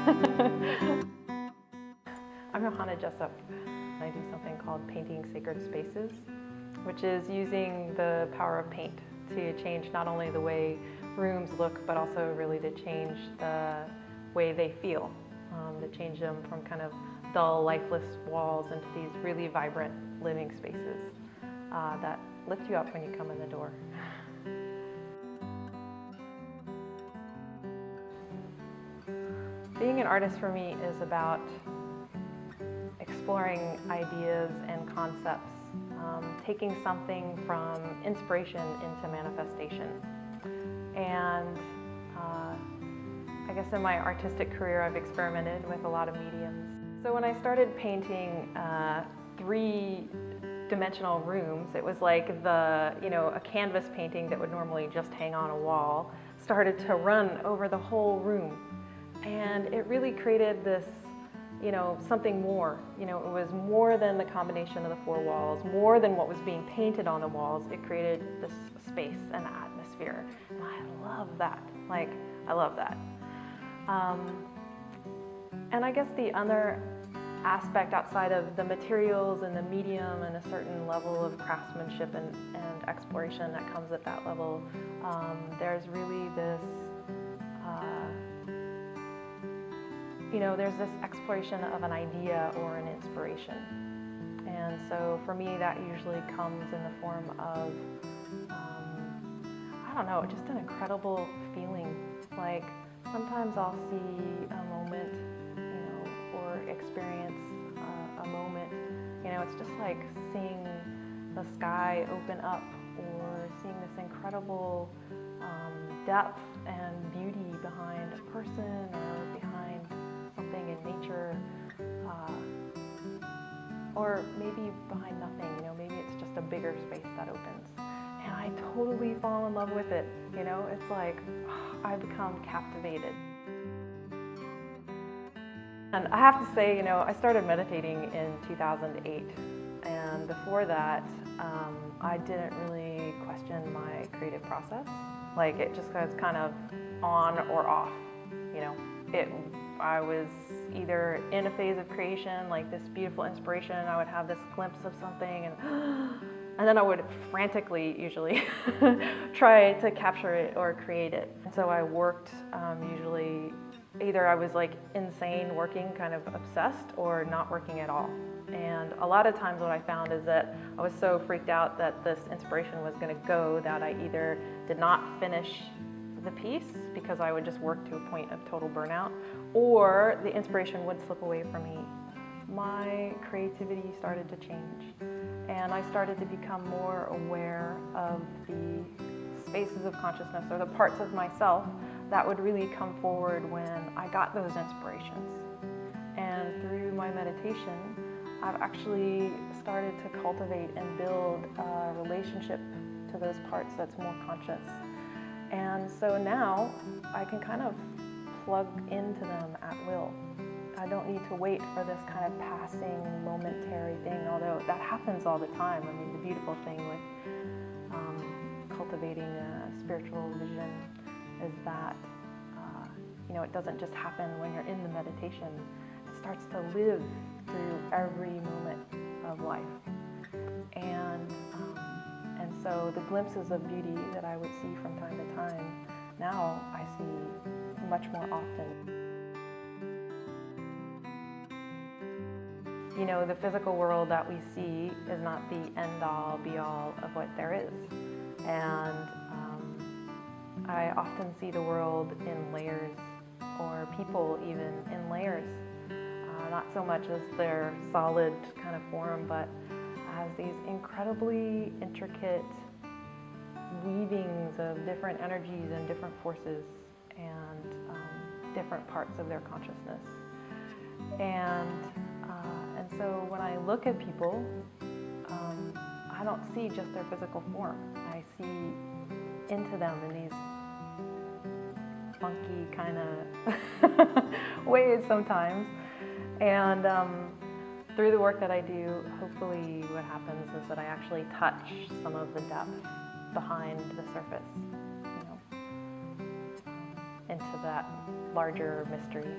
I'm Yohanna Jessup. I do something called painting sacred spaces, which is using the power of paint to change not only the way rooms look, but also really to change the way they feel, to change them from kind of dull, lifeless walls into these really vibrant living spaces that lift you up when you come in the door. Being an artist for me is about exploring ideas and concepts, taking something from inspiration into manifestation. And I guess in my artistic career I've experimented with a lot of mediums. So when I started painting three-dimensional rooms, it was like a canvas painting that would normally just hang on a wall started to run over the whole room. And it really created this, something more. It was more than the combination of the four walls, more than what was being painted on the walls. It created this space and atmosphere. And I love that. I love that. And I guess the other aspect outside of the materials and the medium and a certain level of craftsmanship and exploration that comes at that level, there's really this there's this exploration of an idea or an inspiration. And so for me, that usually comes in the form of, just an incredible feeling. Like sometimes I'll see a moment, or experience a moment. It's just like seeing the sky open up or seeing this incredible depth and beauty behind a person or behind something in nature, or maybe behind nothing, maybe it's just a bigger space that opens. And I totally fall in love with it, it's like, I become captivated. And I have to say, I started meditating in 2008, and before that, I didn't really question my creative process. Like, it just was kind of on or off, I was either in a phase of creation, like this beautiful inspiration, I would have this glimpse of something, and then I would frantically, usually, try to capture it or create it. And so I worked, usually, either I was like insane working, kind of obsessed, or not working at all. And a lot of times what I found is that I was so freaked out that this inspiration was going to go that I either did not finish the piece because I would just work to a point of total burnout, or the inspiration would slip away from me. My creativity started to change, and I started to become more aware of the spaces of consciousness, or the parts of myself that would really come forward when I got those inspirations. And through my meditation, I've actually started to cultivate and build a relationship to those parts that's more conscious. And so now I can kind of plug into them at will. I don't need to wait for this kind of passing, momentary thing, although that happens all the time. I mean, the beautiful thing with cultivating a spiritual vision is that, it doesn't just happen when you're in the meditation. It starts to live through every moment of life. And so the glimpses of beauty that I would see from time to time, now I see much more often. The physical world that we see is not the end-all, be-all of what there is. And I often see the world in layers, or people even in layers. Not so much as their solid kind of form, but as these incredibly intricate weavings of different energies and different forces and different parts of their consciousness. And so when I look at people, I don't see just their physical form. I see into them in these funky kind of ways sometimes. And through the work that I do, hopefully what happens is that I actually touch some of the depth behind the surface, into that larger mystery.